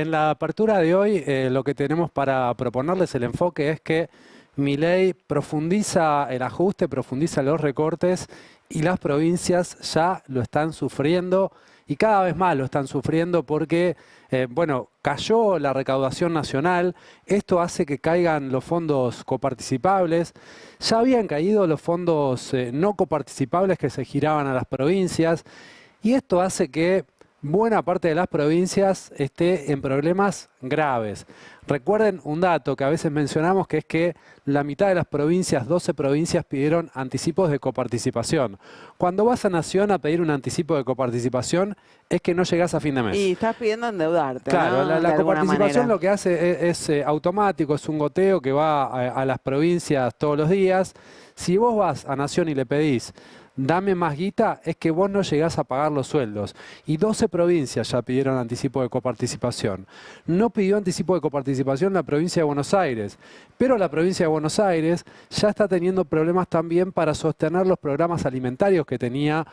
En la apertura de hoy, lo que tenemos para proponerles el enfoque es que Milei profundiza el ajuste, profundiza los recortes y las provincias ya lo están sufriendo y cada vez más lo están sufriendo porque, cayó la recaudación nacional, esto hace que caigan los fondos coparticipables, ya habían caído los fondos no coparticipables que se giraban a las provincias y esto hace que buena parte de las provincias esté en problemas graves. Recuerden un dato que a veces mencionamos, que es que la mitad de las provincias, 12 provincias, pidieron anticipos de coparticipación. Cuando vas a Nación a pedir un anticipo de coparticipación, es que no llegás a fin de mes. Y estás pidiendo endeudarte, claro, ¿no? la De alguna coparticipación manera. lo que hace es automático, es un goteo que va a las provincias todos los días. Si vos vas a Nación y le pedís dame más guita, es que vos no llegás a pagar los sueldos. Y 12 provincias ya pidieron anticipo de coparticipación. No pidió anticipo de coparticipación la provincia de Buenos Aires, pero la provincia de Buenos Aires ya está teniendo problemas también para sostener los programas alimentarios que tenía.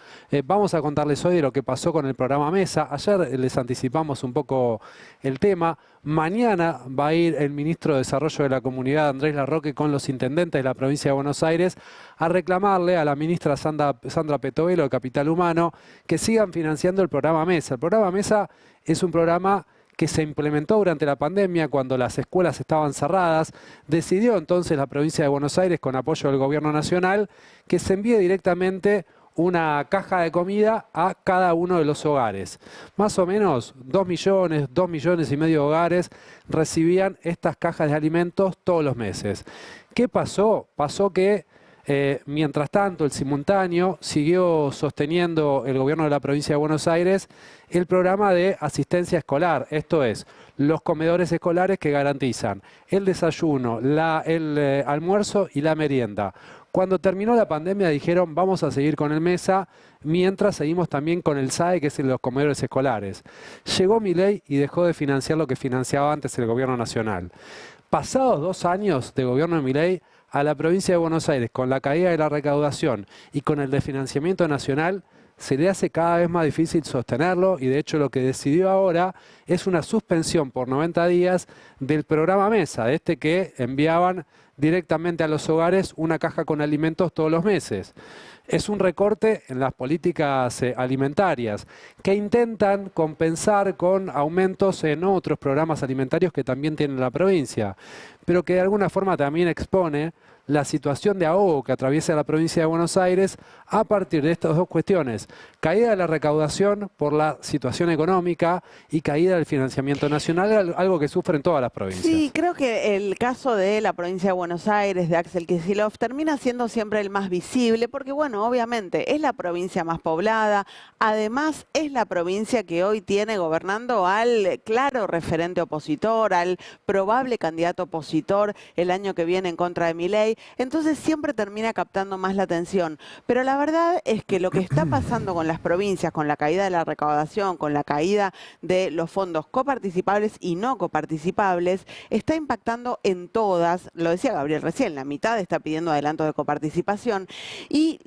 Vamos a contarles hoy de lo que pasó con el programa Mesa. Ayer les anticipamos un poco el tema. Mañana va a ir el ministro de Desarrollo de la Comunidad, Andrés Larroque, con los intendentes de la provincia de Buenos Aires a reclamarle a la ministra Sandra Petovelo de Capital Humano que sigan financiando el programa Mesa. El programa Mesa es un programa que se implementó durante la pandemia cuando las escuelas estaban cerradas. Decidió entonces la provincia de Buenos Aires, con apoyo del gobierno nacional, que se envíe directamente una caja de comida a cada uno de los hogares. Más o menos 2 millones y medio de hogares recibían estas cajas de alimentos todos los meses. ¿Qué pasó? Pasó que mientras tanto, el simultáneo siguió sosteniendo el gobierno de la provincia de Buenos Aires el programa de asistencia escolar, esto es, los comedores escolares que garantizan el desayuno, el almuerzo y la merienda. Cuando terminó la pandemia dijeron vamos a seguir con el Mesa, mientras seguimos también con el SAE, que es el de los comedores escolares. Llegó Milei y dejó de financiar lo que financiaba antes el gobierno nacional. Pasados 2 años de gobierno de Milei, a la provincia de Buenos Aires, con la caída de la recaudación y con el desfinanciamiento nacional, se le hace cada vez más difícil sostenerlo y de hecho lo que decidió ahora es una suspensión por 90 días del programa Mesa, que enviaban directamente a los hogares una caja con alimentos todos los meses. Es un recorte en las políticas alimentarias que intentan compensar con aumentos en otros programas alimentarios que también tiene la provincia, pero que de alguna forma también expone la situación de ahogo que atraviesa la provincia de Buenos Aires a partir de estas 2 cuestiones: caída de la recaudación por la situación económica y caída del financiamiento nacional, algo que sufren todas las provincias. Sí, creo que el caso de la provincia de Buenos Aires, de Axel Kicillof, termina siendo siempre el más visible porque, bueno, obviamente es la provincia más poblada, además es la provincia que hoy tiene gobernando al claro referente opositor, al probable candidato opositor el año que viene en contra de Milei. Entonces siempre termina captando más la atención. Pero la verdad es que lo que está pasando con las provincias, con la caída de la recaudación, con la caída de los fondos coparticipables y no coparticipables, está impactando en todas. Lo decía Gabriel recién, la mitad está pidiendo adelanto de coparticipación. Y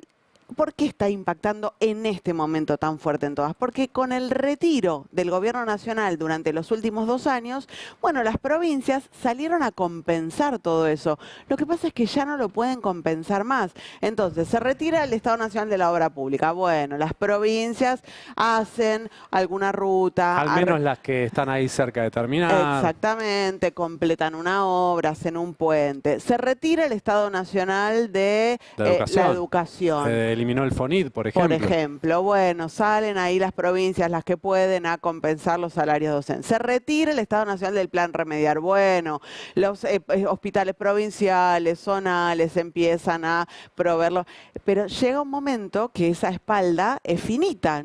¿por qué está impactando en este momento tan fuerte en todas? Porque con el retiro del gobierno nacional durante los últimos 2 años, bueno, las provincias salieron a compensar todo eso. Lo que pasa es que ya no lo pueden compensar más. Entonces, se retira el Estado Nacional de la Obra Pública. Bueno, las provincias hacen alguna ruta. Al menos las que están ahí cerca de terminar. Exactamente, completan una obra, hacen un puente. Se retira el Estado Nacional de la Educación. Eliminó el FONID, por ejemplo. Por ejemplo, bueno, salen ahí las provincias, las que pueden, a compensar los salarios docentes. Se retira el Estado Nacional del Plan Remediar. Bueno, los hospitales provinciales, zonales, empiezan a proveerlo. Pero llega un momento que esa espalda es finita,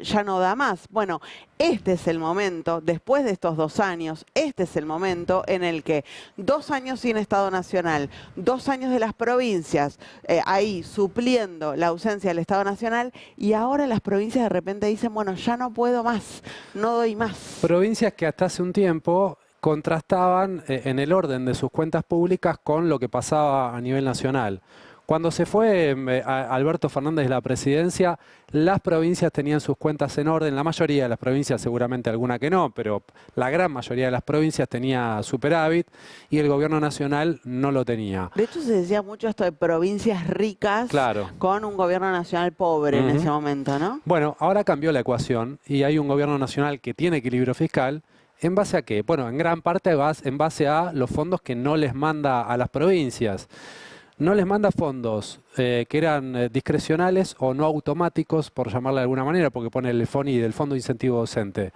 ya no da más. Bueno, este es el momento, después de estos 2 años, este es el momento en el que 2 años sin Estado Nacional, 2 años de las provincias ahí supliendo la ausencia del Estado Nacional, y ahora las provincias de repente dicen, bueno, ya no puedo más, no doy más. Provincias que hasta hace un tiempo contrastaban en el orden de sus cuentas públicas con lo que pasaba a nivel nacional. Cuando se fue Alberto Fernández de la presidencia, las provincias tenían sus cuentas en orden. La mayoría de las provincias, seguramente alguna que no, pero la gran mayoría de las provincias tenía superávit y el gobierno nacional no lo tenía. De hecho, se decía mucho esto de provincias ricas con un gobierno nacional pobre en ese momento, ¿no? Bueno, ahora cambió la ecuación y hay un gobierno nacional que tiene equilibrio fiscal. ¿En base a qué? Bueno, en gran parte en base a los fondos que no les manda a las provincias. No les manda fondos que eran discrecionales o no automáticos, por llamarle de alguna manera, porque pone el FONI del Fondo de Incentivo Docente.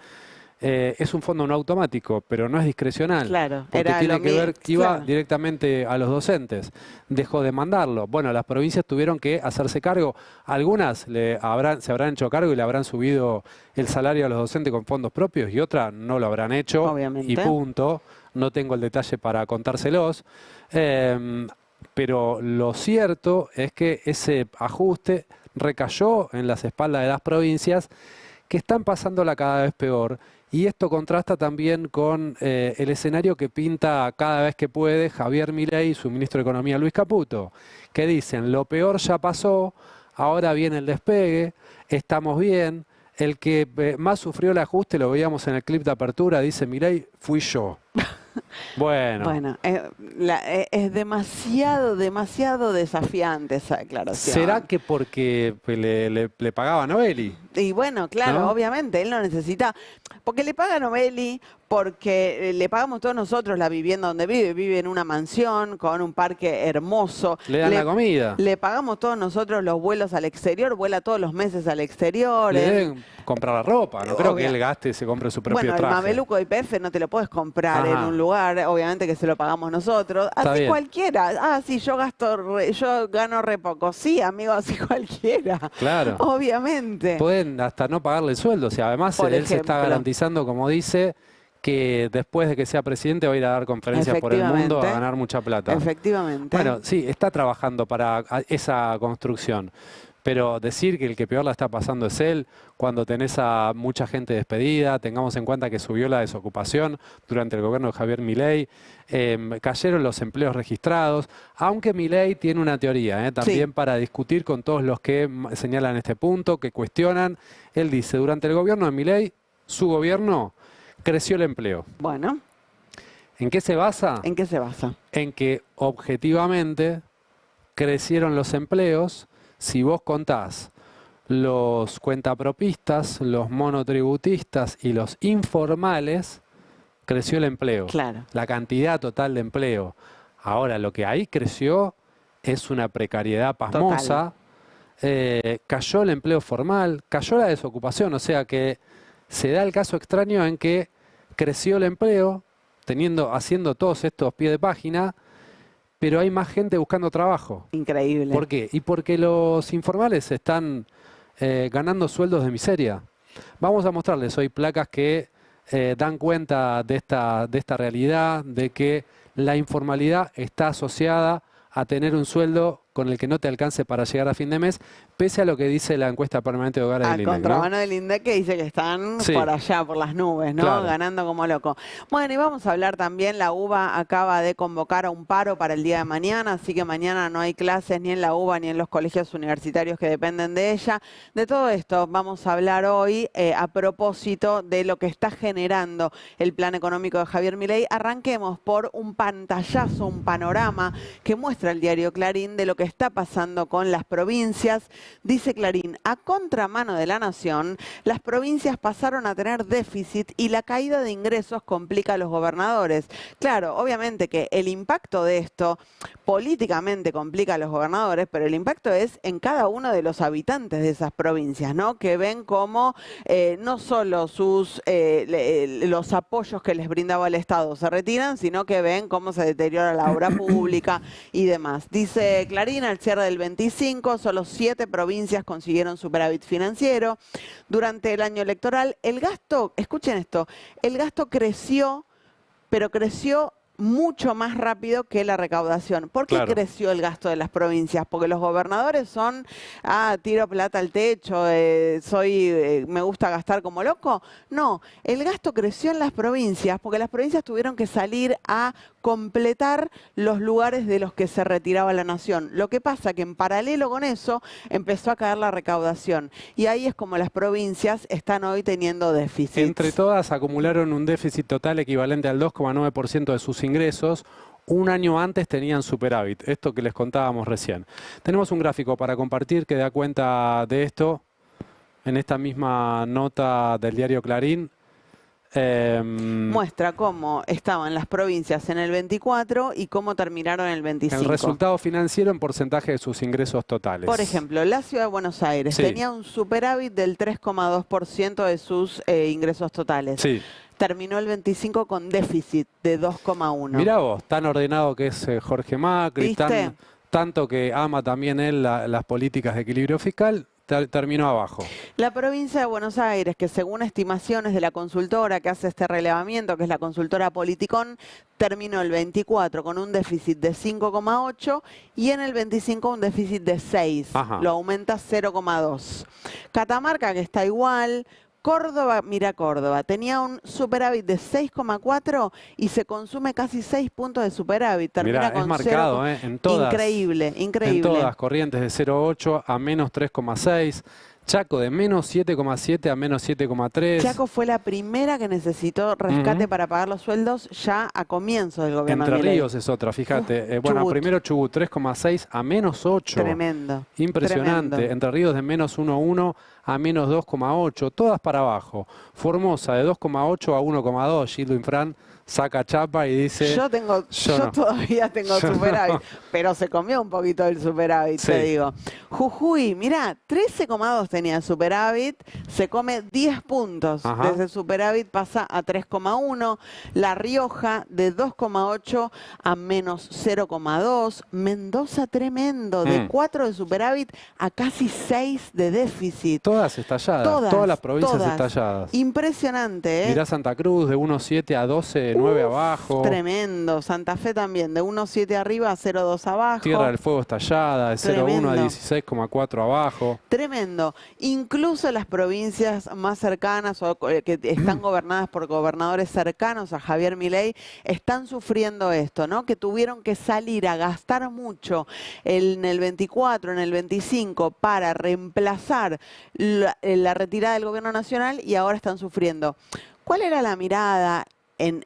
Es un fondo no automático, pero no es discrecional. Claro, porque tiene que ver que iba directamente a los docentes. Dejó de mandarlo. Bueno, las provincias tuvieron que hacerse cargo. Algunas se habrán hecho cargo y le habrán subido el salario a los docentes con fondos propios y otras no lo habrán hecho. Obviamente. Y punto. No tengo el detalle para contárselos. Pero lo cierto es que ese ajuste recayó en las espaldas de las provincias que están pasándola cada vez peor. Y esto contrasta también con el escenario que pinta cada vez que puede Javier Milei y su ministro de Economía Luis Caputo, que dicen, lo peor ya pasó, ahora viene el despegue, estamos bien. El que más sufrió el ajuste, lo veíamos en el clip de apertura, dice Milei, fui yo. Bueno, es demasiado desafiante esa declaración. ¿Será que porque le pagaba a Novelli? Y bueno, claro, ¿no? Obviamente, él no necesita, porque le paga a Novelli, porque le pagamos todos nosotros la vivienda donde vive en una mansión con un parque hermoso. Le dan la comida. Le pagamos todos nosotros los vuelos al exterior, vuela todos los meses al exterior. Le deben comprar la ropa, no creo que él gaste y se compre su propio traje. Bueno, el mameluco de IPF no te lo puedes comprar en un lugar, obviamente que se lo pagamos nosotros. Así cualquiera. Sí, yo gano re poco. Sí, amigo, así cualquiera. Claro. Obviamente. Pueden hasta no pagarle el sueldo, o sea, además él se está garantizando, como dice, que después de que sea presidente va a ir a dar conferencias por el mundo a ganar mucha plata. Efectivamente. Bueno, sí, está trabajando para esa construcción. Pero decir que el que peor la está pasando es él, cuando tenés a mucha gente despedida, tengamos en cuenta que subió la desocupación durante el gobierno de Javier Milei, cayeron los empleos registrados, aunque Milei tiene una teoría también para discutir con todos los que señalan este punto, que cuestionan. Él dice, durante el gobierno de Milei, su gobierno creció el empleo. Bueno. ¿En qué se basa? ¿En qué se basa? En que objetivamente crecieron los empleos. Si vos contás los cuentapropistas, los monotributistas y los informales, creció el empleo. Claro. La cantidad total de empleo. Ahora, lo que ahí creció es una precariedad pasmosa. Cayó el empleo formal, cayó la desocupación. O sea que se da el caso extraño en que creció el empleo, haciendo todos estos pies de página, pero hay más gente buscando trabajo. Increíble. ¿Por qué? Y porque los informales están ganando sueldos de miseria. Vamos a mostrarles hoy placas que dan cuenta de esta realidad, de que la informalidad está asociada a tener un sueldo con el que no te alcance para llegar a fin de mes, pese a lo que dice la encuesta permanente de hogares del INDEC. Al contrabando del INDEC, que dice que están por allá, por las nubes, ¿no? Claro. Ganando como loco. Bueno, y vamos a hablar también, la UBA acaba de convocar a un paro para el día de mañana, así que mañana no hay clases ni en la UBA ni en los colegios universitarios que dependen de ella. De todo esto vamos a hablar hoy a propósito de lo que está generando el plan económico de Javier Milei. Arranquemos por un pantallazo, un panorama que muestra el diario Clarín de lo que está pasando con las provincias. Dice Clarín, a contramano de la nación, las provincias pasaron a tener déficit y la caída de ingresos complica a los gobernadores. Claro, obviamente que el impacto de esto políticamente complica a los gobernadores, pero el impacto es en cada uno de los habitantes de esas provincias, ¿no? Que ven como no solo los apoyos que les brindaba el Estado se retiran, sino que ven cómo se deteriora la obra pública y demás. Dice Clarín, al cierre del 25, solo 7 provincias consiguieron superávit financiero. Durante el año electoral, el gasto, escuchen esto, el gasto creció, pero creció mucho más rápido que la recaudación. ¿Por qué Claro. creció el gasto de las provincias? Porque los gobernadores son, tiro plata al techo, me gusta gastar como loco. No, el gasto creció en las provincias porque las provincias tuvieron que salir a completar los lugares de los que se retiraba la nación. Lo que pasa que en paralelo con eso empezó a caer la recaudación y ahí es como las provincias están hoy teniendo déficits. Entre todas acumularon un déficit total equivalente al 2,9% de sus ingresos. Un año antes tenían superávit, esto que les contábamos recién. Tenemos un gráfico para compartir que da cuenta de esto en esta misma nota del diario Clarín. Muestra cómo estaban las provincias en el 24 y cómo terminaron en el 25. El resultado financiero en porcentaje de sus ingresos totales. Por ejemplo, la Ciudad de Buenos Aires Sí. tenía un superávit del 3,2% de sus ingresos totales. Sí. Terminó el 25 con déficit de 2,1. Mirá vos, tan ordenado que es Jorge Macri, ¿Viste? tanto que ama también él las políticas de equilibrio fiscal, terminó abajo. La provincia de Buenos Aires, que según estimaciones de la consultora que hace este relevamiento, que es la consultora Politicón, terminó el 24 con un déficit de 5,8 y en el 25 un déficit de 6. Ajá. Lo aumenta 0,2. Catamarca, que está igual. Córdoba, mira Córdoba, tenía un superávit de 6,4 y se consume casi 6 puntos de superávit. Termina Mirá, con es marcado, 0, en todas. Increíble, increíble. En todas, Corrientes de 0,8 a menos 3,6, Chaco de menos 7,7 a menos 7,3. Chaco fue la primera que necesitó rescate para pagar los sueldos ya a comienzo del gobierno de Entre Milei. Ríos es otra, fíjate. Bueno, Chubut. primero Chubut 3,6 a menos 8. Tremendo. Impresionante. Tremendo. Entre Ríos de menos 1,1 a menos 2,8. Todas para abajo. Formosa de 2,8 a 1,2. Gildo Infran saca chapa y dice... Yo no. todavía tengo Yo superávit, no. pero se comió un poquito del superávit, te Sí. digo. Jujuy, mirá, 13,2 tenía el superávit, se come 10 puntos. Ajá. Desde el superávit pasa a 3,1. La Rioja de 2,8 a menos 0,2. Mendoza tremendo, de 4 de superávit a casi 6 de déficit. Todas estalladas. Todas las provincias todas. estalladas. Impresionante, ¿eh? Mirá Santa Cruz de 1,7 a 12, 9 abajo. Tremendo. Santa Fe también, de 1,7 arriba a 0,2 abajo. Tierra del Fuego estallada, de 0,1 a Tremendo. 16,4 abajo. Tremendo. Incluso las provincias más cercanas o que están gobernadas por gobernadores cercanos a Javier Milei están sufriendo esto, ¿no? Que tuvieron que salir a gastar mucho en el 24, en el 25 para reemplazar la retirada del gobierno nacional y ahora están sufriendo. ¿Cuál era la mirada en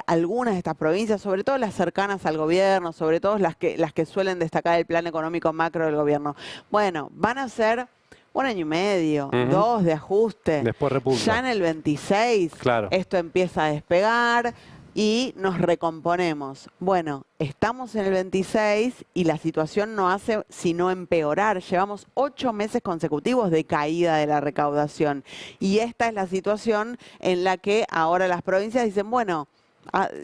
algunas de estas provincias, sobre todo las cercanas al gobierno, sobre todo las que suelen destacar el plan económico macro del gobierno? Bueno, van a ser 1 año y medio, 2 de ajuste. Después repunta. Ya en el 26 Claro. esto empieza a despegar y nos recomponemos. Bueno, estamos en el 26 y la situación no hace sino empeorar. Llevamos 8 meses consecutivos de caída de la recaudación. Y esta es la situación en la que ahora las provincias dicen, bueno,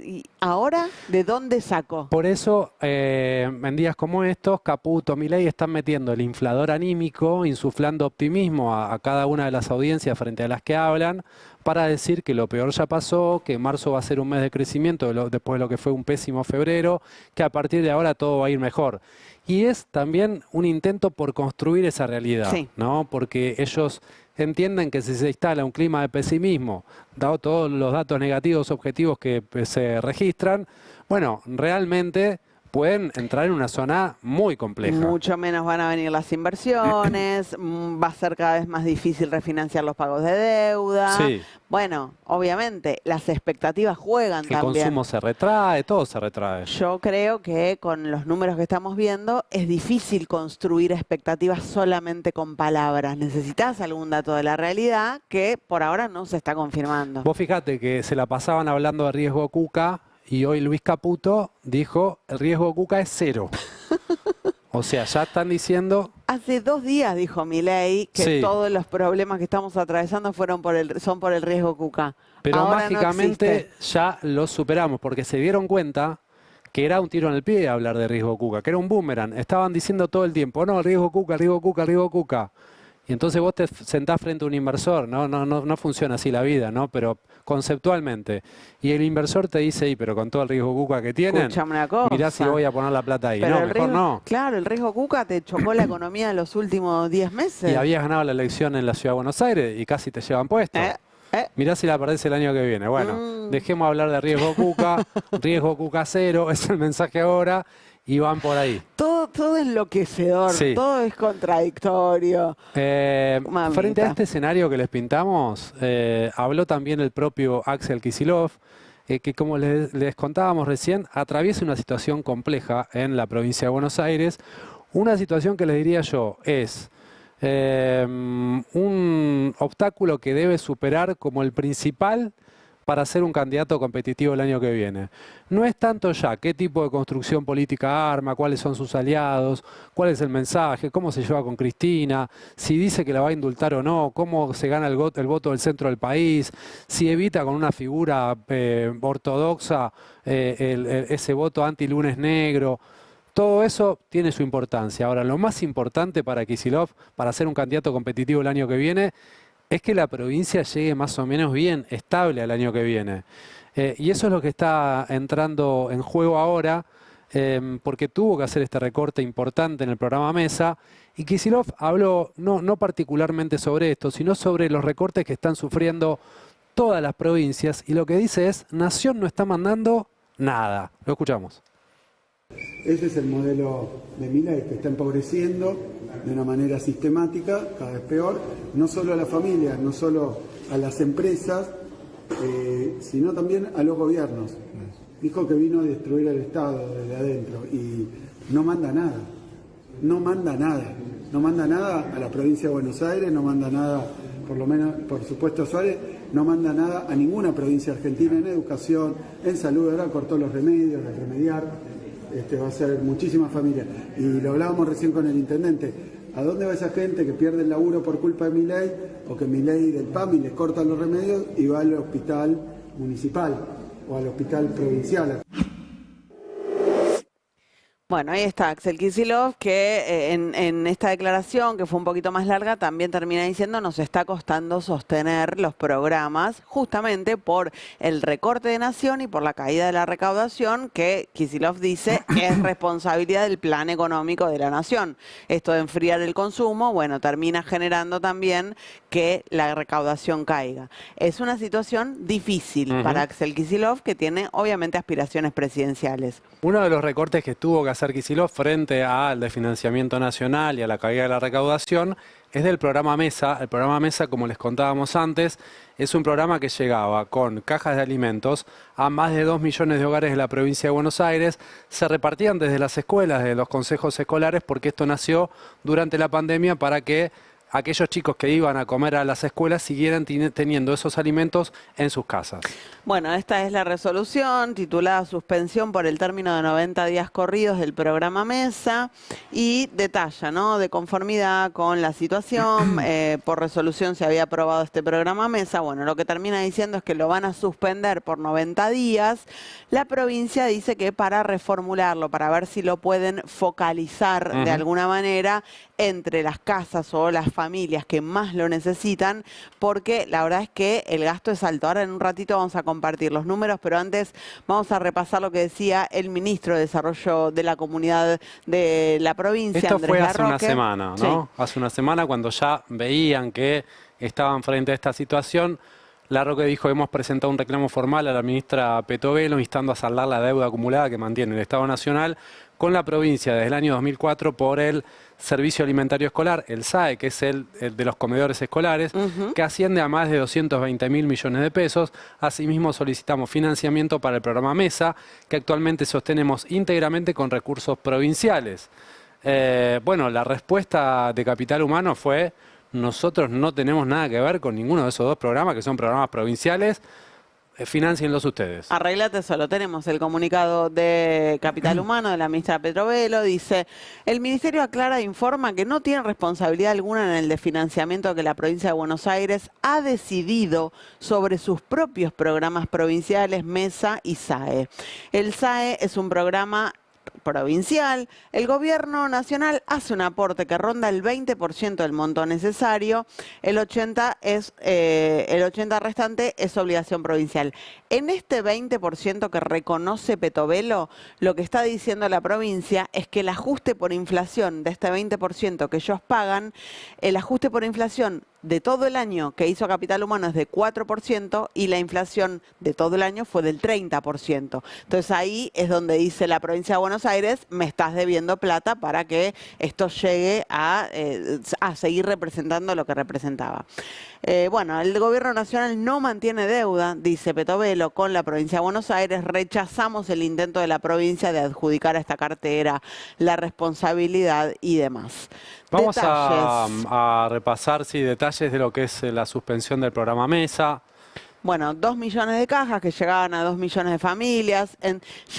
¿y ahora de dónde saco? Por eso, en días como estos, Caputo, Milei están metiendo el inflador anímico, insuflando optimismo a cada una de las audiencias frente a las que hablan, para decir que lo peor ya pasó, que marzo va a ser un mes de crecimiento después de lo que fue un pésimo febrero, que a partir de ahora todo va a ir mejor. Y es también un intento por construir esa realidad, Sí. ¿no? Porque ellos entienden que si se instala un clima de pesimismo, dado todos los datos negativos objetivos que se registran, bueno, realmente pueden entrar en una zona muy compleja. Mucho menos van a venir las inversiones, va a ser cada vez más difícil refinanciar los pagos de deuda. Sí. Bueno, obviamente, las expectativas juegan El también. consumo se retrae, todo se retrae. Yo creo que con los números que estamos viendo es difícil construir expectativas solamente con palabras. Necesitas algún dato de la realidad que por ahora no se está confirmando. Vos fijate que se la pasaban hablando de riesgo Cuca y hoy Luis Caputo dijo el riesgo Cuca es 0. O sea, ya están diciendo... Hace 2 días dijo Milei que Sí. todos los problemas que estamos atravesando son por el riesgo Cuca. Pero Ahora no mágicamente existe. ya los superamos porque se dieron cuenta que era un tiro en el pie hablar de riesgo Cuca, que era un boomerang. Estaban diciendo todo el tiempo, no, riesgo Cuca, riesgo Cuca, riesgo Cuca. Y entonces vos te sentás frente a un inversor, no funciona así la vida, ¿no? Pero conceptualmente. Y el inversor te dice, y pero con todo el riesgo cuca que tienen, Escuchame una cosa. mirá si voy a poner la plata ahí. Pero No, el mejor riesgo, no. claro, el riesgo cuca te chocó la economía en los últimos 10 meses. Y habías ganado la elección en la Ciudad de Buenos Aires y casi te llevan puesto. Mirá si la perdés el año que viene. Bueno, dejemos hablar de riesgo cuca, riesgo cuca cero, es el mensaje ahora, y van por ahí. Todo es enloquecedor, Sí. todo es contradictorio. Frente a este escenario que les pintamos, habló también el propio Axel Kicillof, que como les contábamos recién, atraviesa una situación compleja en la provincia de Buenos Aires. Una situación que les diría yo es un obstáculo que debe superar como el principal para ser un candidato competitivo el año que viene. No es tanto ya qué tipo de construcción política arma, cuáles son sus aliados, cuál es el mensaje, cómo se lleva con Cristina, si dice que la va a indultar o no, cómo se gana el voto del centro del país, si evita con una figura ortodoxa ese voto anti-lunes negro. Todo eso tiene su importancia. Ahora, lo más importante para Kicillof, para ser un candidato competitivo el año que viene, es que la provincia llegue más o menos bien, estable al año que viene. Y eso es lo que está entrando en juego ahora, porque tuvo que hacer este recorte importante en el programa Mesa, y Kicillof habló no particularmente sobre esto, sino sobre los recortes que están sufriendo todas las provincias, y lo que dice es, Nación no está mandando nada. Lo escuchamos. Ese es el modelo de Milei, que está empobreciendo de una manera sistemática, cada vez peor, no solo a las familias, no solo a las empresas, sino también a los gobiernos. Dijo que vino a destruir el Estado desde adentro y no manda nada, no manda nada, no manda nada a la provincia de Buenos Aires, no manda nada, por lo menos, por supuesto, a Suárez, no manda nada a ninguna provincia argentina en educación, en salud. Ahora cortó los remedios, de remediar. Va a ser muchísimas familias. Y lo hablábamos recién con el intendente. ¿A dónde va esa gente que pierde el laburo por culpa de Milei o que Milei del PAMI les corta los remedios y va al hospital municipal o al hospital provincial? Bueno, ahí está Axel Kicillof, que en esta declaración, que fue un poquito más larga, también termina diciendo nos está costando sostener los programas justamente por el recorte de Nación y por la caída de la recaudación, que Kicillof dice es responsabilidad del plan económico de la Nación. Esto de enfriar el consumo, bueno, termina generando también que la recaudación caiga. Es una situación difícil para Axel Kicillof, que tiene obviamente aspiraciones presidenciales. Uno de los recortes que tuvo que hacer Kicillof frente al de financiamiento nacional y a la caída de la recaudación es del programa Mesa. El programa Mesa, como les contábamos antes, es un programa que llegaba con cajas de alimentos a más de 2 millones de hogares de la provincia de Buenos Aires. Se repartían desde las escuelas, desde los consejos escolares, porque esto nació durante la pandemia para que aquellos chicos que iban a comer a las escuelas siguieran teniendo esos alimentos en sus casas. Bueno, esta es la resolución titulada Suspensión por el término de 90 días corridos del programa Mesa y detalla, ¿no?, de conformidad con la situación, por resolución se había aprobado este programa Mesa. Bueno, lo que termina diciendo es que lo van a suspender por 90 días. La provincia dice que para reformularlo, para ver si lo pueden focalizar de alguna manera entre las casas o las familias que más lo necesitan, porque la verdad es que el gasto es alto. Ahora en un ratito vamos a compartir los números, pero antes vamos a repasar lo que decía el ministro de Desarrollo de la Comunidad de la provincia, Esto Andrés fue hace Larroque. una semana, ¿no? Sí. Hace una semana, cuando ya veían que estaban frente a esta situación, Larroque dijo: hemos presentado un reclamo formal a la ministra Petovelo instando a saldar la deuda acumulada que mantiene el Estado Nacional con la provincia desde el año 2004 por el Servicio Alimentario Escolar, el SAE, que es el de los comedores escolares, que asciende a más de 220.000 millones de pesos. Asimismo, solicitamos financiamiento para el programa Mesa, que actualmente sostenemos íntegramente con recursos provinciales. Bueno, la respuesta de Capital Humano fue: nosotros no tenemos nada que ver con ninguno de esos dos programas, que son programas provinciales. Financienlos ustedes. Arréglate solo. Tenemos el comunicado de Capital Humano de la ministra Petovelo. Dice: el Ministerio aclara e informa que no tiene responsabilidad alguna en el desfinanciamiento que la provincia de Buenos Aires ha decidido sobre sus propios programas provinciales Mesa y SAE. El SAE es un programa provincial, el gobierno nacional hace un aporte que ronda el 20% del monto necesario, el 80% restante es obligación provincial. En este 20% que reconoce Petovelo, lo que está diciendo la provincia es que el ajuste por inflación de este 20% que ellos pagan, el ajuste por inflación de todo el año que hizo Capital Humano es de 4% y la inflación de todo el año fue del 30%. Entonces ahí es donde dice la provincia de Buenos Aires, me estás debiendo plata para que esto llegue a seguir representando lo que representaba. Bueno, el gobierno nacional no mantiene deuda, dice Petovelo, con la provincia de Buenos Aires. Rechazamos el intento de la provincia de adjudicar a esta cartera la responsabilidad y demás. Vamos a repasar detalles de lo que es la suspensión del programa Mesa. Bueno, 2 millones de cajas que llegaban a 2 millones de familias.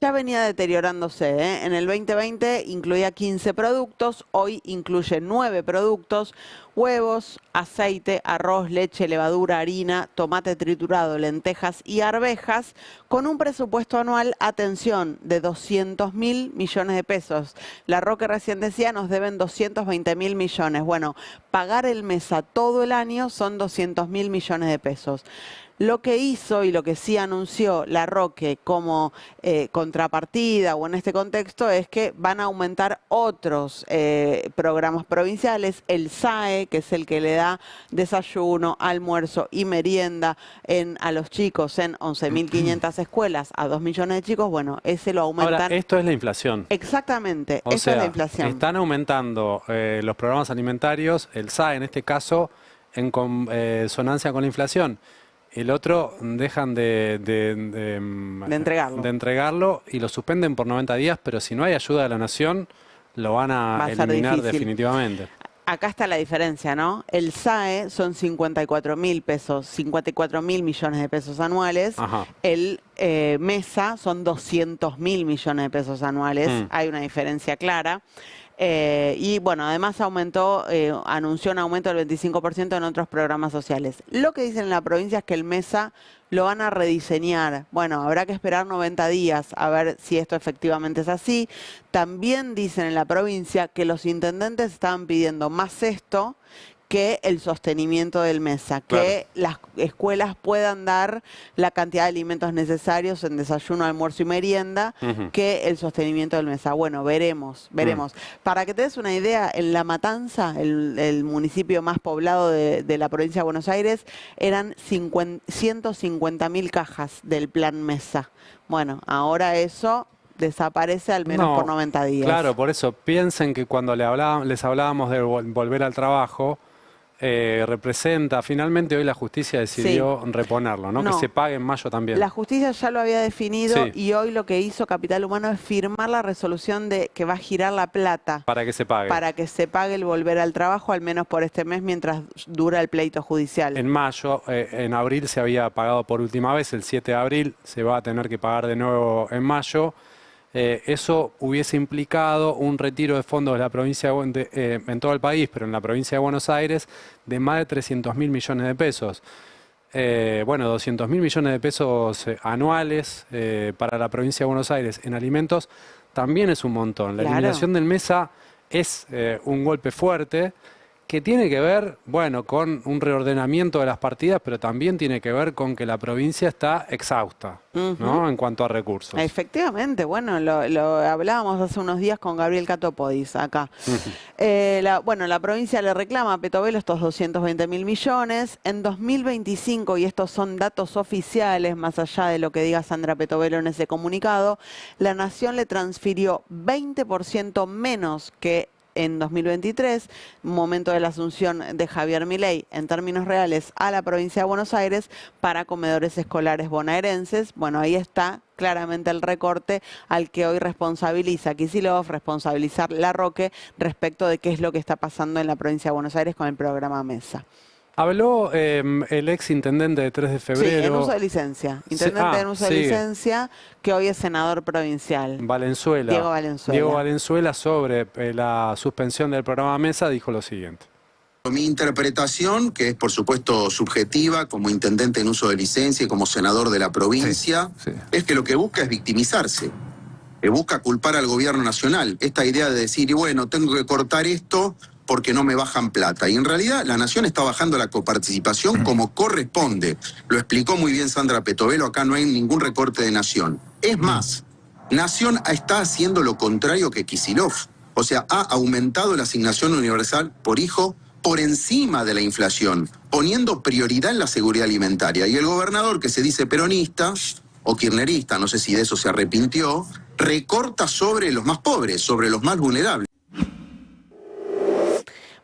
Ya venía deteriorándose, ¿eh? En el 2020 incluía 15 productos, hoy incluye 9 productos: huevos, aceite, arroz, leche, levadura, harina, tomate triturado, lentejas y arvejas, con un presupuesto anual, atención, de 200.000 millones de pesos. La Roque recién decía, nos deben 220.000 millones. Bueno, pagar el Mesa todo el año son 200.000 millones de pesos. Lo que hizo y lo que sí anunció la Roque como contrapartida o en este contexto es que van a aumentar otros programas provinciales, el SAE, que es el que le da desayuno, almuerzo y merienda a los chicos en 11.500 escuelas a 2 millones de chicos. Bueno, ese lo aumentan. Ahora, esto es la inflación. Exactamente, esa es la inflación. Están aumentando los programas alimentarios, el SAE en este caso, en consonancia con la inflación. El otro dejan de entregarlo y lo suspenden por 90 días, pero si no hay ayuda de la Nación, lo van a eliminar definitivamente. Acá está la diferencia, ¿no? El SAE son 54.000 pesos, 54.000 millones de pesos anuales. Ajá. El Mesa son 200.000 millones de pesos anuales. Hay una diferencia clara. Y bueno, además anunció un aumento del 25% en otros programas sociales. Lo que dicen en la provincia es que el Mesa lo van a rediseñar. Bueno, habrá que esperar 90 días a ver si esto efectivamente es así. También dicen en la provincia que los intendentes estaban pidiendo más esto que el sostenimiento del Mesa, que las escuelas puedan dar la cantidad de alimentos necesarios en desayuno, almuerzo y merienda, que el sostenimiento del Mesa. Bueno, veremos. Para que te des una idea, en La Matanza, el municipio más poblado de la provincia de Buenos Aires, eran 150.000 cajas del plan Mesa. Bueno, ahora eso desaparece al menos por 90 días. Claro, por eso piensen que cuando les hablábamos de volver al trabajo, representa, finalmente hoy la justicia decidió reponerlo, ¿no? Que se pague en mayo también. La justicia ya lo había definido y hoy lo que hizo Capital Humano es firmar la resolución de que va a girar la plata. Para que se pague. Para que se pague el volver al trabajo, al menos por este mes, mientras dura el pleito judicial. En mayo, en abril se había pagado por última vez, el 7 de abril, se va a tener que pagar de nuevo en mayo. Eso hubiese implicado un retiro de fondos de la provincia en todo el país, pero en la provincia de Buenos Aires, de más de 300.000 millones de pesos. Bueno, 200.000 millones de pesos anuales para la provincia de Buenos Aires en alimentos también es un montón. La eliminación del Mesa es un golpe fuerte que tiene que ver, bueno, con un reordenamiento de las partidas, pero también tiene que ver con que la provincia está exhausta, ¿no? En cuanto a recursos. Efectivamente, bueno, lo hablábamos hace unos días con Gabriel Catopodis acá. Bueno, la provincia le reclama a Petovelo estos 220.000 millones. En 2025, y estos son datos oficiales, más allá de lo que diga Sandra Petovelo en ese comunicado, la Nación le transfirió 20% menos que en 2023, momento de la asunción de Javier Milei, en términos reales, a la provincia de Buenos Aires para comedores escolares bonaerenses. Bueno, ahí está claramente el recorte al que hoy responsabiliza Kicillof, responsabilizar la Roque respecto de qué es lo que está pasando en la provincia de Buenos Aires con el programa Mesa. Habló el ex intendente de 3 de febrero. Sí, en uso de licencia. Intendente en uso de licencia, que hoy es senador provincial. Valenzuela. Diego Valenzuela. Diego Valenzuela, sobre la suspensión del programa Mesa, dijo lo siguiente. Mi interpretación, que es por supuesto subjetiva, como intendente en uso de licencia y como senador de la provincia, es que lo que busca es victimizarse. busca culpar al gobierno nacional. Esta idea de decir, y bueno, tengo que cortar esto porque no me bajan plata. Y en realidad la Nación está bajando la coparticipación como corresponde. Lo explicó muy bien Sandra Petovelo, acá no hay ningún recorte de Nación. Es más, Nación está haciendo lo contrario que Kicillof. O sea, ha aumentado la asignación universal por hijo por encima de la inflación, poniendo prioridad en la seguridad alimentaria. Y el gobernador, que se dice peronista o kirchnerista, no sé si de eso se arrepintió, recorta sobre los más pobres, sobre los más vulnerables.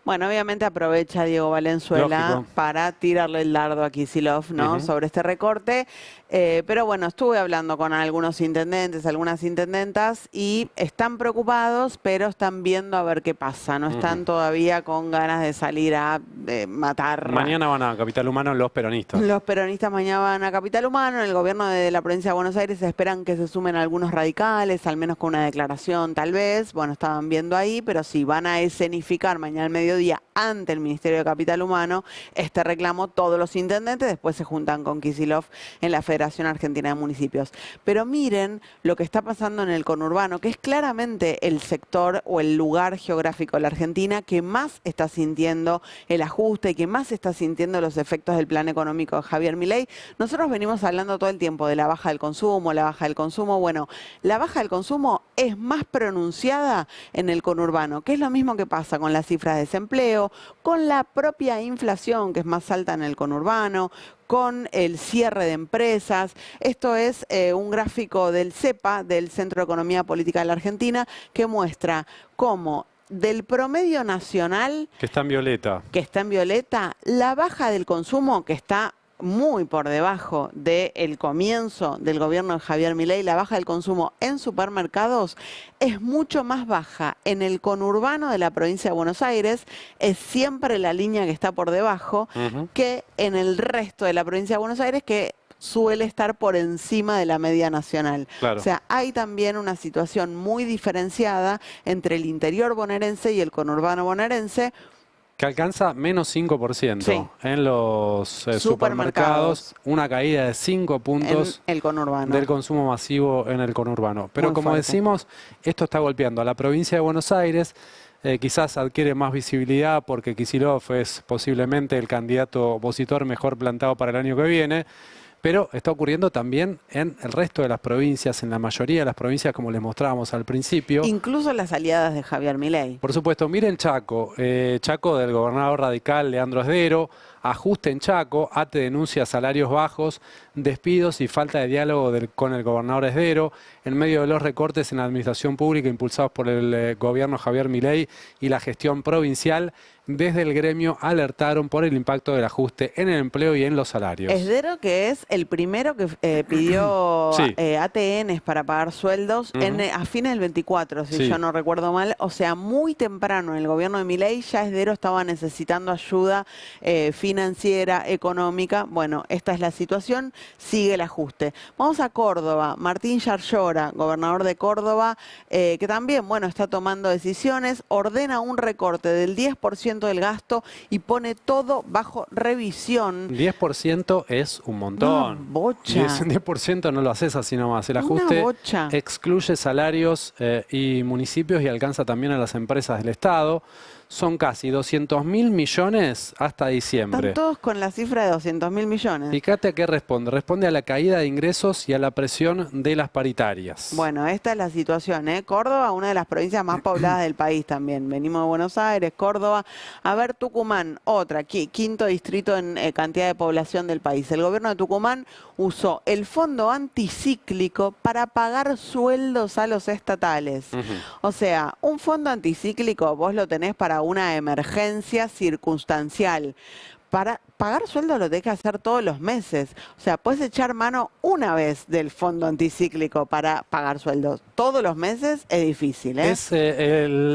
Bueno, obviamente aprovecha Diego Valenzuela Lógico. para tirarle el dardo a Kicillof, ¿no? Sobre este recorte. Pero bueno, estuve hablando con algunos intendentes, algunas intendentas, y están preocupados, pero están viendo a ver qué pasa. No están todavía con ganas de salir a matar. Mañana van a Capital Humano los peronistas. Los peronistas mañana van a Capital Humano. En el gobierno de la provincia de Buenos Aires esperan que se sumen algunos radicales, al menos con una declaración tal vez. Bueno, estaban viendo ahí, pero sí, van a escenificar mañana al mediodía ante el Ministerio de Capital Humano este reclamo todos los intendentes. Después se juntan con Kicillof en la Federación Argentina de Municipios. Pero miren lo que está pasando en el conurbano, que es claramente el sector o el lugar geográfico de la Argentina que más está sintiendo el ajuste y que más está sintiendo los efectos del plan económico de Javier Milei. Nosotros venimos hablando todo el tiempo de la baja del consumo, la baja del consumo. Bueno, la baja del consumo es más pronunciada en el conurbano, que es lo mismo que pasa con las cifras de desempleo, con la propia inflación, que es más alta en el conurbano, con el cierre de empresas. Esto es un gráfico del CEPA, del Centro de Economía Política de la Argentina, que muestra cómo del promedio nacional, Que está en violeta. la baja del consumo, que está muy por debajo del comienzo del gobierno de Javier Milei, la baja del consumo en supermercados es mucho más baja en el conurbano de la provincia de Buenos Aires, es siempre la línea que está por debajo, que en el resto de la provincia de Buenos Aires, que suele estar por encima de la media nacional. Claro. O sea, hay también una situación muy diferenciada entre el interior bonaerense y el conurbano bonaerense, Que alcanza menos 5% Sí. en los supermercados, una caída de 5 puntos en el conurbano. del consumo masivo en el conurbano. Pero Muy como fuerte. decimos, esto está golpeando a la provincia de Buenos Aires, quizás adquiere más visibilidad porque Kicillof es posiblemente el candidato opositor mejor plantado para el año que viene, pero está ocurriendo también en el resto de las provincias, en la mayoría de las provincias, como les mostrábamos al principio. Incluso las aliadas de Javier Milei. Por supuesto, miren Chaco, Chaco del gobernador radical Leandro Esdero, ajuste en Chaco, ATE denuncia salarios bajos, despidos y falta de diálogo con el gobernador Esdero, en medio de los recortes en la administración pública impulsados por el gobierno Javier Milei y la gestión provincial. Desde el gremio alertaron por el impacto del ajuste en el empleo y en los salarios. Esdero, que es el primero que pidió Sí. ATNs para pagar sueldos a fines del 24, si Sí. yo no recuerdo mal. O sea, muy temprano en el gobierno de Milei ya Esdero estaba necesitando ayuda financiera, económica. Bueno, esta es la situación, sigue el ajuste. Vamos a Córdoba. Martín Yarlora, gobernador de Córdoba, que también, bueno, está tomando decisiones, ordena un recorte del 10% del gasto y pone todo bajo revisión. 10% es un montón. Una bocha. Y ese 10% no lo haces así nomás. El Una ajuste bocha. excluye salarios y municipios y alcanza también a las empresas del Estado. Son casi 200.000 millones hasta diciembre. Están todos con la cifra de 200.000 millones. Fíjate a qué responde. Responde a la caída de ingresos y a la presión de las paritarias. Bueno, esta es la situación, ¿eh? Córdoba, una de las provincias más pobladas del país también. Venimos de Buenos Aires, Córdoba. A ver, Tucumán, otra, quinto distrito en cantidad de población del país. El gobierno de Tucumán usó el fondo anticíclico para pagar sueldos a los estatales. O sea, un fondo anticíclico vos lo tenés para una emergencia circunstancial. Para pagar sueldo lo tenés que hacer todos los meses. O sea, puedes echar mano una vez del fondo anticíclico para pagar sueldos. Todos los meses es difícil, ¿eh? Es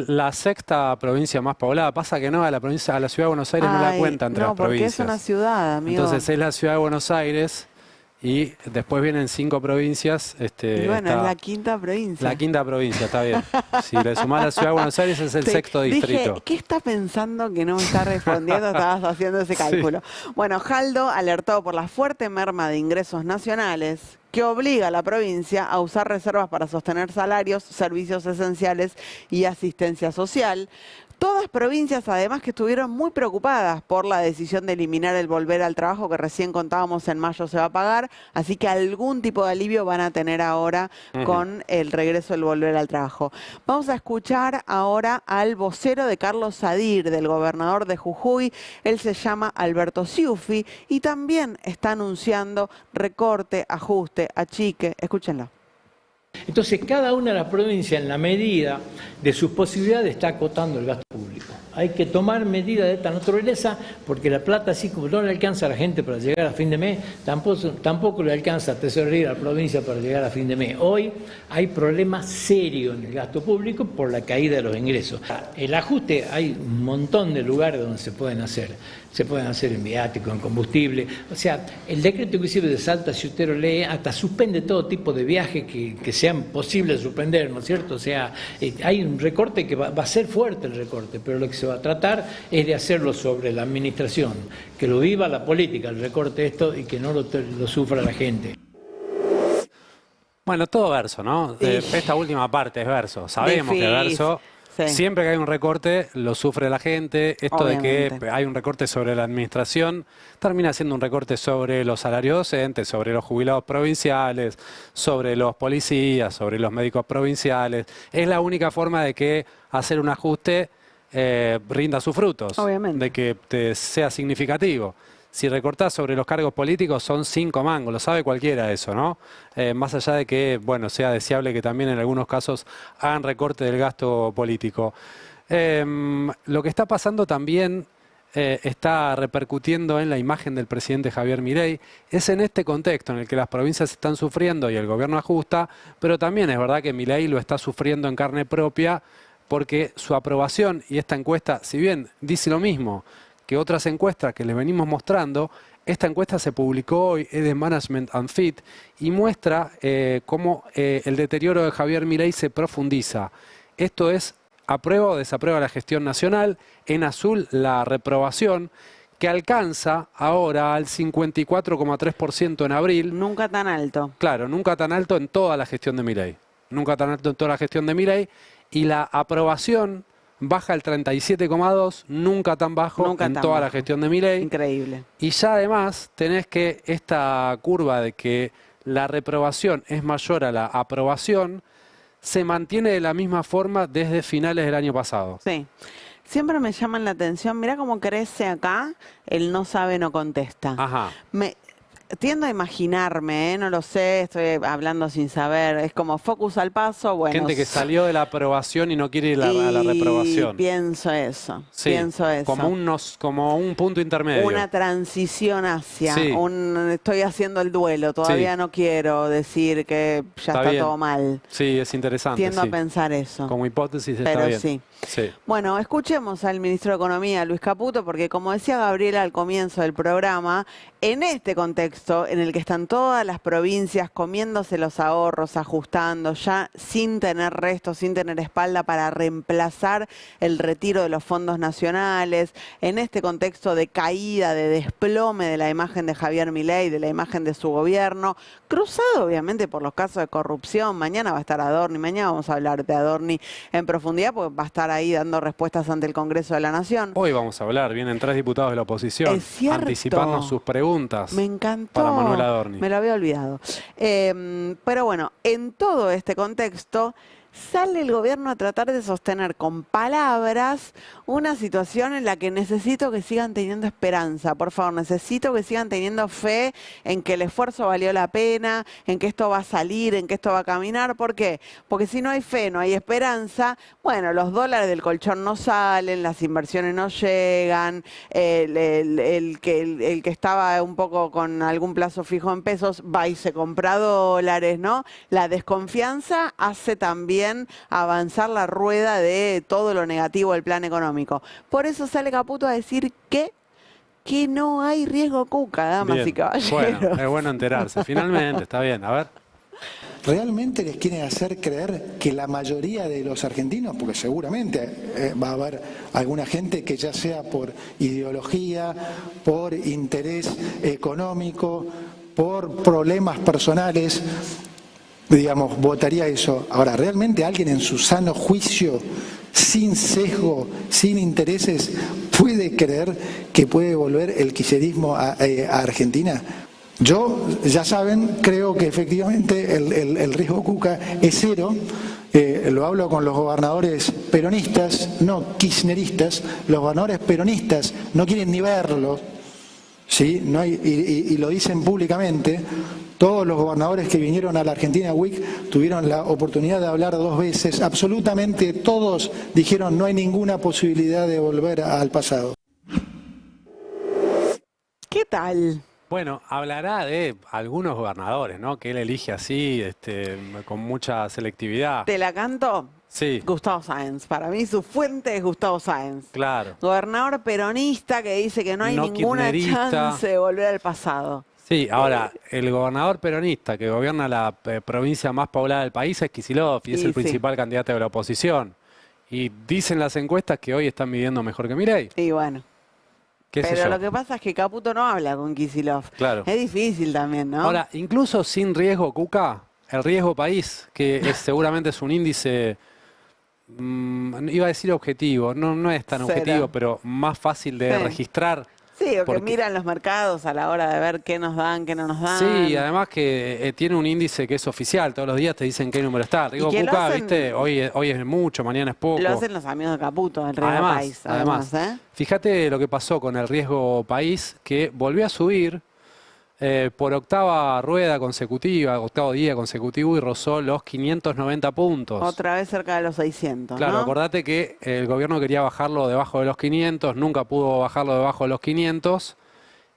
la sexta provincia más poblada. Pasa que no, a la ciudad de Buenos Aires no la Ay, cuenta entre no, las porque provincias. es una ciudad, amigo. Entonces es la ciudad de Buenos Aires y después vienen 5 provincias. Y bueno, es la quinta provincia. La quinta provincia, está bien. Si le sumás la ciudad de Buenos Aires es el sexto distrito. Dije, ¿qué está pensando que no me está respondiendo? Estabas haciendo ese cálculo. Bueno, Jaldo, alertado por la fuerte merma de ingresos nacionales, que obliga a la provincia a usar reservas para sostener salarios, servicios esenciales y asistencia social. Todas provincias, además, que estuvieron muy preocupadas por la decisión de eliminar el volver al trabajo, que recién contábamos en mayo se va a pagar, así que algún tipo de alivio van a tener ahora con el regreso del volver al trabajo. Vamos a escuchar ahora al vocero de Carlos Sadir, del gobernador de Jujuy. Él se llama Alberto Ciuffi y también está anunciando recorte, ajuste, achique. Escúchenlo. Entonces, cada una de las provincias, en la medida de sus posibilidades, está acotando el gasto público. Hay que tomar medidas de esta naturaleza porque la plata, así como no le alcanza a la gente para llegar a fin de mes, tampoco le alcanza a tesorería a la provincia para llegar a fin de mes. Hoy hay problemas serios en el gasto público por la caída de los ingresos. El ajuste, hay un montón de lugares donde se pueden hacer. Se pueden hacer en viático, en combustible. O sea, el decreto inclusive de Salta, si usted lo lee, hasta suspende todo tipo de viajes que sean posibles de suspender, ¿no es cierto? O sea, hay un recorte que va a ser fuerte el recorte, pero lo que se va a tratar es de hacerlo sobre la administración, que lo viva la política, el recorte esto, y que no lo sufra la gente. Bueno, todo verso, ¿no? Esta última parte es verso. Sabemos que verso... Sí. Siempre que hay un recorte, lo sufre la gente. Esto obviamente, de que hay un recorte sobre la administración, termina siendo un recorte sobre los salarios docentes, sobre los jubilados provinciales, sobre los policías, sobre los médicos provinciales. Es la única forma de que hacer un ajuste rinda sus frutos, obviamente, de que sea significativo. Si recortás sobre los cargos políticos son 5 mangos, lo sabe cualquiera eso, ¿no? Más allá de que, bueno, sea deseable que también en algunos casos hagan recorte del gasto político. Lo que está pasando también está repercutiendo en la imagen del presidente Javier Milei. Es en este contexto en el que las provincias están sufriendo y el gobierno ajusta, pero también es verdad que Milei lo está sufriendo en carne propia porque su aprobación y esta encuesta, si bien dice lo mismo que otras encuestas que les venimos mostrando, esta encuesta se publicó hoy, es de Management and Fit, y muestra cómo el deterioro de Javier Milei se profundiza. Esto es aprueba o desaprueba la gestión nacional, en azul la reprobación, que alcanza ahora al 54,3% en abril. Nunca tan alto. Claro, nunca tan alto en toda la gestión de Milei. Nunca tan alto en toda la gestión de Milei, y la aprobación baja al 37,2, nunca tan bajo en toda la gestión de Milei. Increíble. Y ya además tenés que esta curva de que la reprobación es mayor a la aprobación se mantiene de la misma forma desde finales del año pasado. Sí. Siempre me llaman la atención, mirá cómo crece acá el no sabe, no contesta. Ajá. Tiendo a imaginarme, no lo sé, estoy hablando sin saber, es como focus al paso, bueno. Gente que salió de la aprobación y no quiere ir a la reprobación. Pienso eso, sí, pienso eso. Como un punto intermedio. Una transición hacia, sí, estoy haciendo el duelo, todavía sí, no quiero decir que ya está bien, todo mal. Sí, es interesante. Tiendo a pensar eso. Como hipótesis está pero bien. Sí. Sí. Bueno, escuchemos al ministro de Economía, Luis Caputo, porque como decía Gabriela al comienzo del programa, en este contexto en el que están todas las provincias comiéndose los ahorros, ajustando, ya sin tener resto, sin tener espalda para reemplazar el retiro de los fondos nacionales, en este contexto de caída, de desplome de la imagen de Javier Milei, de la imagen de su gobierno, cruzado obviamente por los casos de corrupción. Mañana va a estar Adorni, mañana vamos a hablar de Adorni en profundidad porque va a estar ahí dando respuestas ante el Congreso de la Nación. Hoy vamos a hablar, vienen 3 diputados de la oposición anticiparnos sus preguntas. Me encantó. Para Manuel Adorni. Me lo había olvidado. Pero bueno, en todo este contexto sale el gobierno a tratar de sostener con palabras una situación en la que necesito que sigan teniendo esperanza. Por favor, necesito que sigan teniendo fe en que el esfuerzo valió la pena, en que esto va a salir, en que esto va a caminar. ¿Por qué? Porque si no hay fe, no hay esperanza, bueno, los dólares del colchón no salen, las inversiones no llegan, el que estaba un poco con algún plazo fijo en pesos va y se compra dólares, ¿no? La desconfianza hace también avanzar la rueda de todo lo negativo del plan económico. Por eso sale Caputo a decir que no hay riesgo cuca, damas bien, y caballeros. Bueno, es bueno enterarse. Finalmente, está bien. A ver. ¿Realmente les quieren hacer creer que la mayoría de los argentinos, porque seguramente va a haber alguna gente que ya sea por ideología, por interés económico, por problemas personales, digamos, votaría eso. Ahora, ¿realmente alguien en su sano juicio, sin sesgo, sin intereses, puede creer que puede volver el kirchnerismo a Argentina? Yo, ya saben, creo que efectivamente el riesgo Cuca es cero. Lo hablo con los gobernadores peronistas, no kirchneristas. Los gobernadores peronistas no quieren ni verlo, ¿sí? No hay, y lo dicen públicamente. Todos los gobernadores que vinieron a la Argentina Week tuvieron la oportunidad de hablar 2 veces. Absolutamente todos dijeron no hay ninguna posibilidad de volver al pasado. ¿Qué tal? Bueno, hablará de algunos gobernadores, ¿no? Que él elige así, con mucha selectividad. ¿Te la canto? Sí, Gustavo Sáenz. Para mí su fuente es Gustavo Sáenz. claro. Gobernador peronista que dice que no hay No ninguna kirchnerista. chance de volver al pasado. Sí, ahora, el gobernador peronista que gobierna la provincia más poblada del país es Kicillof y es Y el sí. principal candidato de la oposición. Y dicen las encuestas que hoy están midiendo mejor que Milei. Y bueno. ¿Qué sé Pero yo? lo que pasa es que Caputo no habla con Kicillof. Claro. Es difícil también, ¿no? Ahora, incluso sin riesgo Cuca, el riesgo país, que seguramente es un índice, iba a decir objetivo, no es tan Cero. objetivo, pero más fácil de Sí. registrar. Sí, o porque- que miran los mercados a la hora de ver qué nos dan, qué no nos dan. Sí, además que tiene un índice que es oficial, todos los días te dicen qué número está. Riesgo que lo Cuca, hacen- viste, hoy es mucho, mañana es poco. Lo hacen los amigos de Caputo, del Riesgo Además, País. además, ¿eh? fíjate lo que pasó con el riesgo país, que volvió a subir por octava rueda consecutiva, octavo día consecutivo y rozó los 590 puntos. Otra vez cerca de los 600, Claro, ¿no? acordate que el gobierno quería bajarlo debajo de los 500, nunca pudo bajarlo debajo de los 500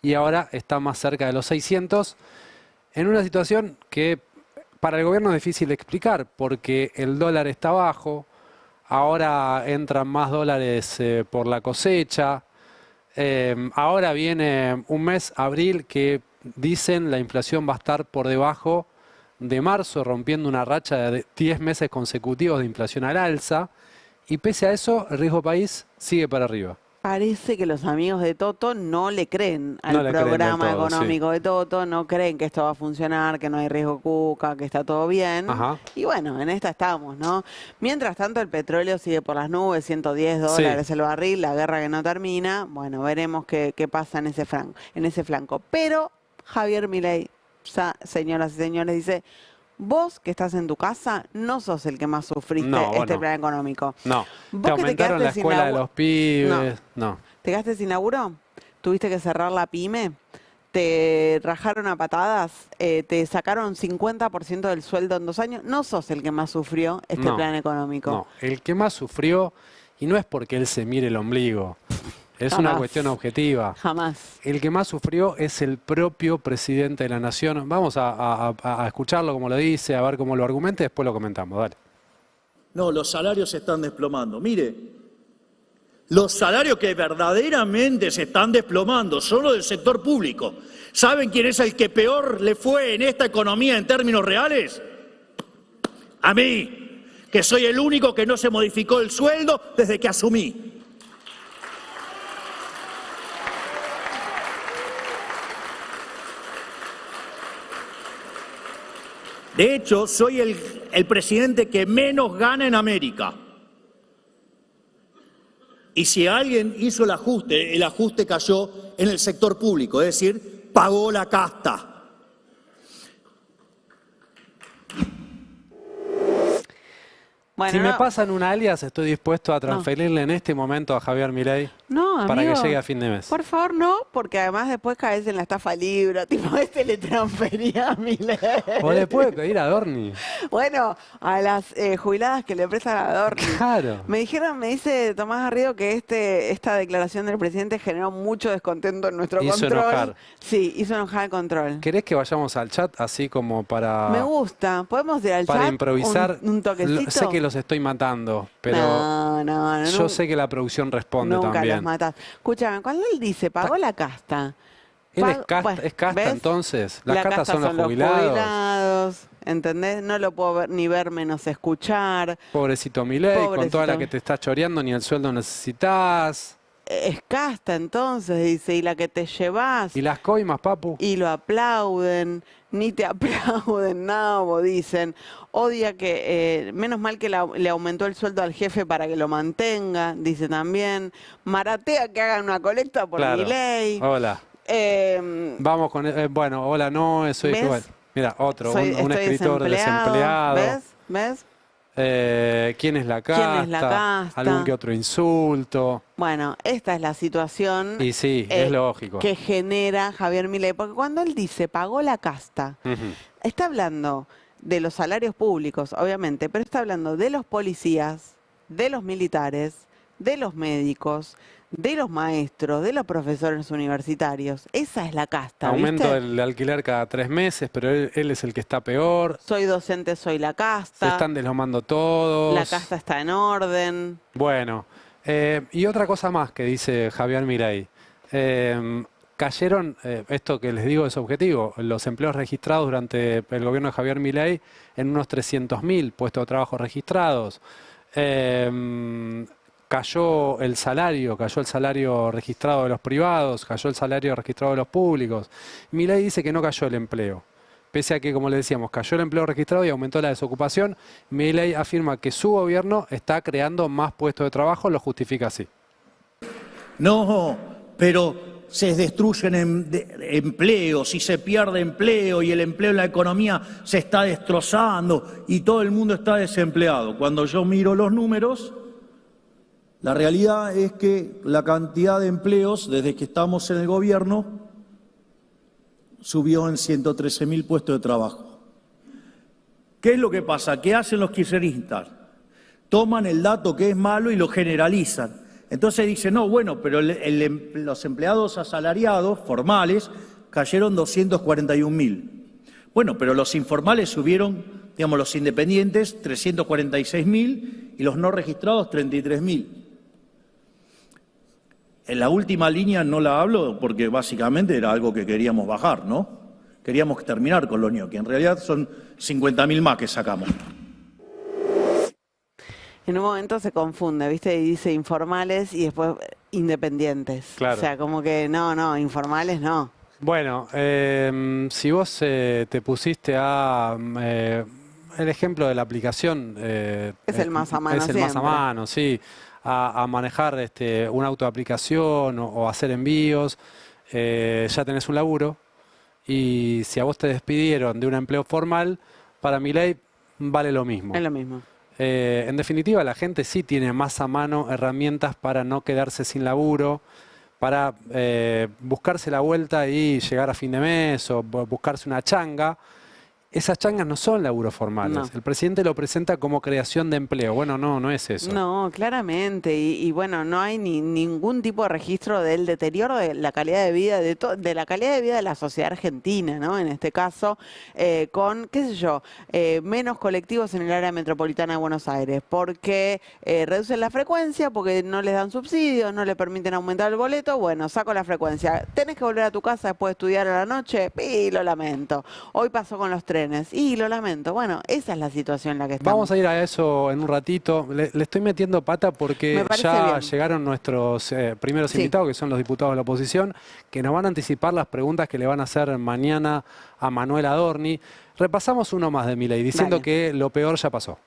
y ahora está más cerca de los 600 en una situación que para el gobierno es difícil de explicar porque el dólar está bajo, ahora entran más dólares por la cosecha, ahora viene un mes, abril, que dicen la inflación va a estar por debajo de marzo, rompiendo una racha de 10 meses consecutivos de inflación al alza. Y pese a eso, el riesgo país sigue para arriba. Parece que los amigos de Toto no le creen al No le creen del programa todo, económico de Toto, no creen que esto va a funcionar, que no hay riesgo Cuca, que está todo bien. Ajá. Y bueno, en esta estamos, ¿no? Mientras tanto, el petróleo sigue por las nubes, 110 dólares el barril, la guerra que no termina. Bueno, veremos qué pasa en ese flanco. Pero Javier Milei, señoras y señores, dice: vos que estás en tu casa no sos el que más sufriste No, vos este no. plan económico. No, Vos te que te aumentaron la quedaste sin escuela de laburo- los pibes. No. ¿Te quedaste sin laburo? ¿Tuviste que cerrar la pyme? ¿Te rajaron a patadas? ¿Te sacaron 50% del sueldo en 2 años? No sos el que más sufrió este No, plan económico. No, el que más sufrió, y no es porque él se mire el ombligo, es una Jamás. cuestión objetiva. Jamás. El que más sufrió es el propio presidente de la Nación. Vamos a escucharlo como lo dice, a ver cómo lo argumente, después lo comentamos. Dale. No, los salarios se están desplomando. Mire, los salarios que verdaderamente se están desplomando son los del sector público. ¿Saben quién es el que peor le fue en esta economía en términos reales? A mí, que soy el único que no se modificó el sueldo desde que asumí. De hecho, soy el presidente que menos gana en América. Y si alguien hizo el ajuste cayó en el sector público, es decir, pagó la casta. Bueno, Si me no, pasan una alias, estoy dispuesto a transferirle en este momento a Javier Milei no, para que amigo, llegue a fin de mes. Por favor, no, porque además después caes en la estafa libre. Tipo, le transfería a Milei. O le puede pedir a Dorni. Bueno, a las jubiladas que le prestan a Dorni. Claro. Me dice Tomás Garrido que esta declaración del presidente generó mucho descontento en nuestro Hizo control. enojar. Sí, hizo enojar el control. ¿Querés que vayamos al chat así como para, Me gusta. ¿Podemos ir al para chat? improvisar? Un toquecito. Sé que los estoy matando, pero no, yo sé que la producción responde nunca también. los matás. Escúchame, cuando él dice pagó la casta. Él es casta, bueno, es casta ¿ves? entonces. La Las castas son los jubilados. ¿Entendés? No lo puedo ver, ni ver menos escuchar. Pobrecito Milei, con toda la Pobrecito. que te está choreando, ni el sueldo necesitas. es casta entonces, dice, y la que te llevas. ¿Y las coimas, papu? Y lo aplauden, ni te aplauden, nabo, dicen. Odia que, menos mal que le aumentó el sueldo al jefe para que lo mantenga, dice también. Maratea que hagan una colecta por Claro. Milei. Hola. Vamos con... bueno, hola, no, soy... ¿ves? Bueno, mira, otro, un Estoy escritor desempleado. ¿Ves? ¿Quién es la casta? ¿Quién es la casta? Algún que otro insulto. Bueno, esta es la situación Y sí, es lógico. que genera Javier Milei, porque cuando él dice pagó la casta, Ujú. está hablando de los salarios públicos, obviamente, pero está hablando de los policías, de los militares, de los médicos, de los maestros, de los profesores universitarios. Esa es la casta, Aumento ¿viste? del alquiler cada 3 meses, pero él es el que está peor. Soy docente, soy la Se casta. están deslomando todos. La casta está en orden. Bueno, y otra cosa más que dice Javier Milei. Cayeron, esto que les digo es objetivo, los empleos registrados durante el gobierno de Javier Milei en unos 300.000 puestos de trabajo registrados. Cayó el salario registrado de los privados, cayó el salario registrado de los públicos. Milei dice que no cayó el empleo. Pese a que, como le decíamos, cayó el empleo registrado y aumentó la desocupación, Milei afirma que su gobierno está creando más puestos de trabajo, lo justifica así. No, pero se destruyen empleos y se pierde empleo y el empleo en la economía se está destrozando y todo el mundo está desempleado. Cuando yo miro los números, la realidad es que la cantidad de empleos desde que estamos en el gobierno subió en 113.000 puestos de trabajo. ¿Qué es lo que pasa? ¿Qué hacen los kirchneristas? Toman el dato que es malo y lo generalizan. Entonces dicen, no, bueno, pero los empleados asalariados, formales, cayeron 241.000. Bueno, pero los informales subieron, digamos, los independientes, 346.000 y los no registrados, 33.000. En la última línea no la hablo porque básicamente era algo que queríamos bajar, ¿no? Queríamos terminar con los ñoqui. En realidad son 50.000 más que sacamos. En un momento se confunde, ¿viste? Y dice informales y después independientes. Claro. O sea, como que no, informales no. Bueno, si vos te pusiste a... el ejemplo de la aplicación... Es el más a mano Es el más a siempre. mano, sí. A manejar una autoaplicación o hacer envíos, ya tenés un laburo. Y si a vos te despidieron de un empleo formal, para Milei vale lo mismo. Es lo mismo. En definitiva, la gente sí tiene más a mano herramientas para no quedarse sin laburo, para buscarse la vuelta y llegar a fin de mes o buscarse una changa. Esas changas no son laburos formales. No. El presidente lo presenta como creación de empleo. Bueno, no es eso. No, claramente. Y bueno, no hay ningún tipo de registro del deterioro de la calidad de vida de la calidad de vida de la sociedad argentina, ¿no? En este caso, con, qué sé yo, menos colectivos en el área metropolitana de Buenos Aires, porque reducen la frecuencia, porque no les dan subsidios, no les permiten aumentar el boleto. Bueno, saco la frecuencia. Tenés que volver a tu casa después de estudiar a la noche. Y lo lamento. Hoy pasó con los trenes. Y lo lamento. Bueno, esa es la situación en la que estamos. Vamos a ir a eso en un ratito. Le estoy metiendo pata porque Me parece ya bien. llegaron nuestros primeros Sí. invitados, que son los diputados de la oposición, que nos van a anticipar las preguntas que le van a hacer mañana a Manuel Adorni. Repasamos uno más de Milei, diciendo Dale. que lo peor ya pasó.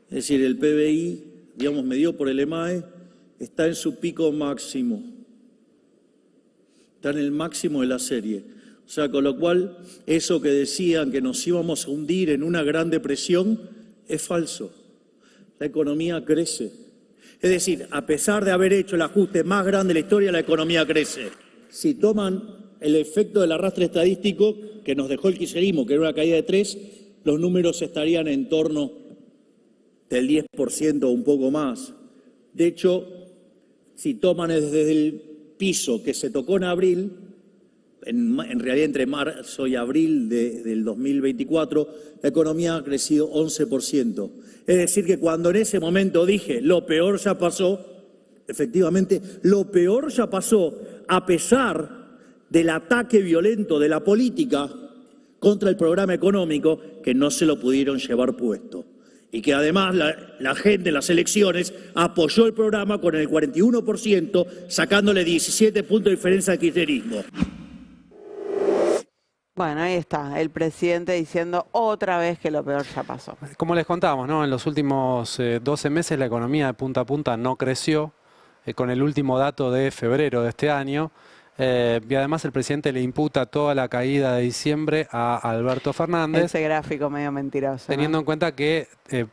Es decir, el PBI, digamos, medido por el EMAE, está en su pico máximo. Está en el máximo de la serie. O sea, con lo cual, eso que decían que nos íbamos a hundir en una gran depresión, es falso. La economía crece. Es decir, a pesar de haber hecho el ajuste más grande de la historia, la economía crece. Si toman el efecto del arrastre estadístico que nos dejó el kirchnerismo, que era una caída de 3, los números estarían en torno del 10% o un poco más. De hecho, si toman desde el piso que se tocó en abril, en realidad entre marzo y abril del 2024, la economía ha crecido 11%. Es decir, que cuando en ese momento dije, lo peor ya pasó, efectivamente, lo peor ya pasó, a pesar del ataque violento de la política contra el programa económico, que no se lo pudieron llevar puesto. y que además la gente en las elecciones apoyó el programa con el 41%, sacándole 17 puntos de diferencia al kirchnerismo. Bueno, ahí está, el presidente diciendo otra vez que lo peor ya pasó. Como les contábamos, ¿no? En los últimos 12 meses la economía de punta a punta no creció, con el último dato de febrero de este año. Y además el presidente le imputa toda la caída de diciembre a Alberto Fernández. Ese gráfico medio mentiroso, ¿no? Teniendo en cuenta que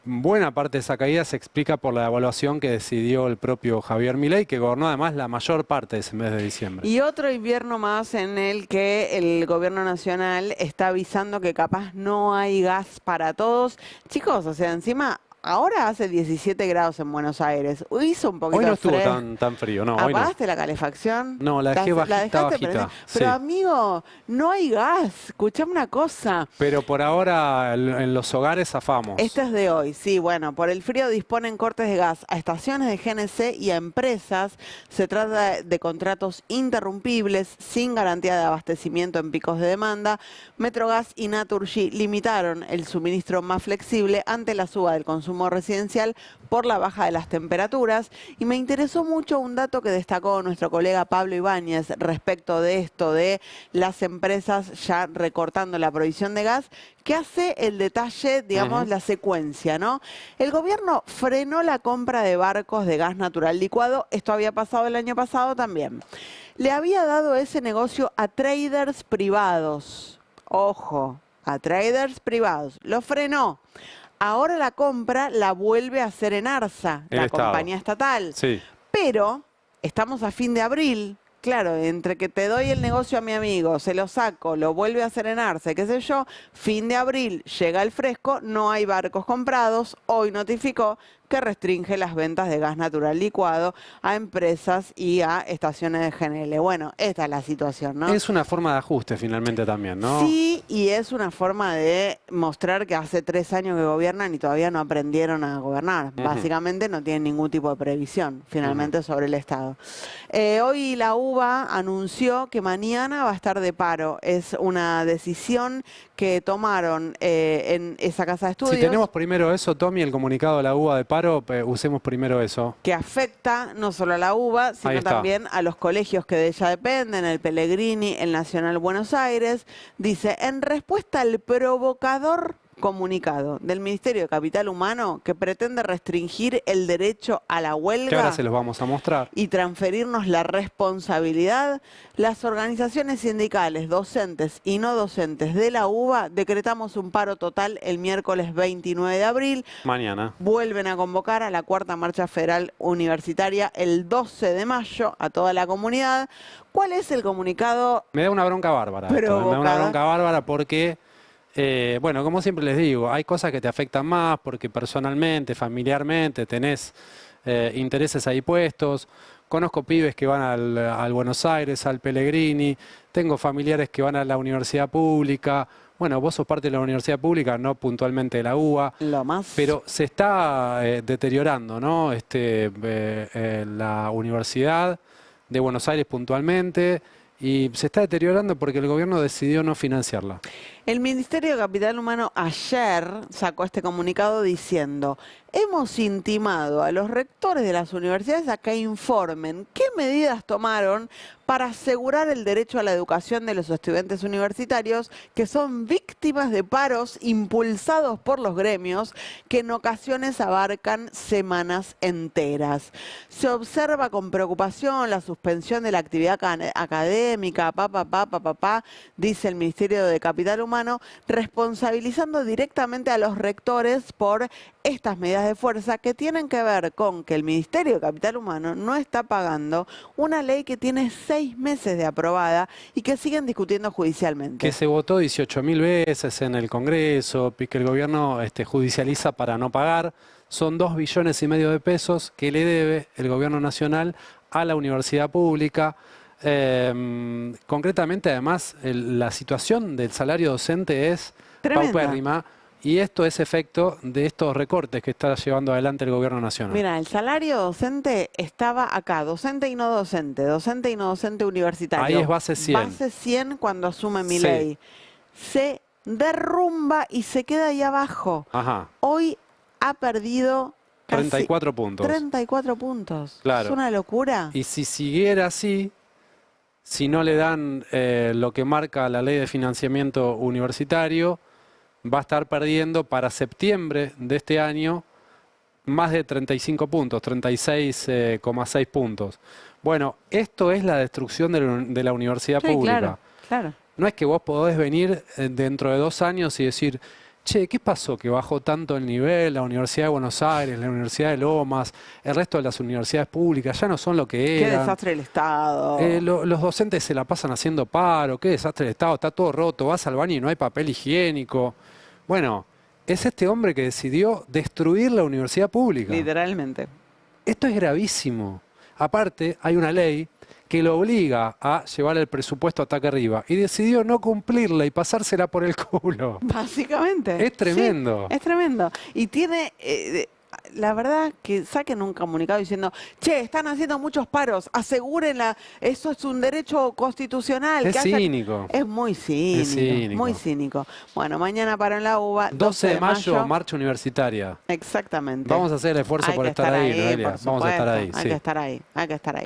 buena parte de esa caída se explica por la devaluación que decidió el propio Javier Milei, que gobernó además la mayor parte de ese mes de diciembre. Y otro invierno más en el que el gobierno nacional está avisando que capaz no hay gas para todos. Chicos, o sea, encima... Ahora hace 17 grados en Buenos Aires. Hizo un poquito Hoy no de estuvo fresco. tan frío, no. Hoy no. ¿Apagaste la calefacción? No, la dejé bajita. Pero Sí. amigo, no hay gas. Escuchame una cosa. Pero por ahora en los hogares zafamos. Este es de hoy, sí, bueno, por el frío disponen cortes de gas a estaciones de GNC y a empresas. Se trata de contratos interrumpibles, sin garantía de abastecimiento en picos de demanda. Metrogas y Naturgy limitaron el suministro más flexible ante la suba del consumo residencial por la baja de las temperaturas. Y me interesó mucho un dato que destacó nuestro colega Pablo Ibáñez respecto de esto, de las empresas ya recortando la provisión de gas, que hace el detalle, digamos, la secuencia, ¿no? El gobierno frenó la compra de barcos de gas natural licuado. Esto había pasado el año pasado también. Le había dado ese negocio a traders privados. Ojo, a traders privados. Lo frenó. Ahora la compra la vuelve a hacer en ARSA, la compañía estatal. Sí. Pero estamos a fin de abril. Claro, entre que te doy el negocio a mi amigo, se lo saco, lo vuelve a hacer en ARSA, qué sé yo, fin de abril llega el fresco, no hay barcos comprados. Hoy notificó que restringe las ventas de gas natural licuado a empresas y a estaciones de GNL. Bueno, esta es la situación, ¿no? Es una forma de ajuste finalmente también, ¿no? Sí, y es una forma de mostrar que hace 3 años que gobiernan y todavía no aprendieron a gobernar. Básicamente no tienen ningún tipo de previsión, finalmente, sobre el Estado. Hoy la UBA anunció que mañana va a estar de paro. Es una decisión que tomaron en esa casa de estudios. Si tenemos primero eso, Tommy, el comunicado de la UBA de paro, usemos primero eso. Que afecta no solo a la UBA, sino también a los colegios que de ella dependen, el Pellegrini, el Nacional Buenos Aires. Dice, en respuesta al provocador comunicado del Ministerio de Capital Humano que pretende restringir el derecho a la huelga, que ahora se los vamos a mostrar, y transferirnos la responsabilidad, las organizaciones sindicales, docentes y no docentes de la UBA decretamos un paro total el miércoles 29 de abril. Mañana. Vuelven a convocar a la Cuarta Marcha Federal Universitaria el 12 de mayo a toda la comunidad. ¿Cuál es el comunicado? Me da una bronca bárbara. Me da una bronca bárbara porque... bueno, como siempre les digo, hay cosas que te afectan más porque personalmente, familiarmente, tenés intereses ahí puestos. Conozco pibes que van al Buenos Aires, al Pellegrini, tengo familiares que van a la universidad pública. Bueno, vos sos parte de la universidad pública, no puntualmente de la UBA, pero se está deteriorando, ¿no? La universidad de Buenos Aires puntualmente, y se está deteriorando porque el gobierno decidió no financiarla. El Ministerio de Capital Humano ayer sacó este comunicado diciendo: hemos intimado a los rectores de las universidades a que informen qué medidas tomaron para asegurar el derecho a la educación de los estudiantes universitarios que son víctimas de paros impulsados por los gremios que en ocasiones abarcan semanas enteras. Se observa con preocupación la suspensión de la actividad académica, dice el Ministerio de Capital Humano, responsabilizando directamente a los rectores por estas medidas de fuerza que tienen que ver con que el Ministerio de Capital Humano no está pagando una ley que tiene 6 meses de aprobada y que siguen discutiendo judicialmente. Que se votó 18.000 veces en el Congreso, que el gobierno judicializa para no pagar. Son 2,5 billones de pesos que le debe el gobierno nacional a la universidad pública. Concretamente, además, la situación del salario docente es paupérrima. Y esto es efecto de estos recortes que está llevando adelante el gobierno nacional. Mira, el salario docente estaba acá, docente y no docente universitario. Ahí es base 100. Base 100 cuando asume Milei. Se derrumba y se queda ahí abajo. Ajá. Hoy ha perdido casi 34 puntos. 34 puntos. Claro. Es una locura. Y si siguiera así, si no le dan lo que marca la ley de financiamiento universitario, va a estar perdiendo para septiembre de este año más de 35 puntos, 36,6 puntos. Bueno, esto es la destrucción de la universidad Sí, pública. claro, claro. No es que vos podés venir dentro de 2 años y decir, che, ¿qué pasó que bajó tanto el nivel? La Universidad de Buenos Aires, la Universidad de Lomas, el resto de las universidades públicas ya no son lo que Qué eran. desastre el Estado. Los docentes se la pasan haciendo paro, qué desastre el Estado, está todo roto, vas al baño y no hay papel higiénico. Bueno, es este hombre que decidió destruir la universidad pública. Literalmente. Esto es gravísimo. Aparte, hay una ley que lo obliga a llevar el presupuesto hasta acá arriba y decidió no cumplirla y pasársela por el culo. Básicamente. Es tremendo. Sí, es tremendo. Y tiene, la verdad, que saquen un comunicado diciendo, che, están haciendo muchos paros, asegúrenla, eso es un derecho constitucional. Es que haya-". cínico. Es muy cínico, Es cínico. muy cínico. Bueno, mañana paro en la UBA, 12 de mayo, marcha universitaria. Exactamente. Vamos a hacer el esfuerzo Hay por que estar ahí, Noelia. por Vamos a estar ahí. supuesto. Hay Sí. que estar ahí, hay que estar ahí.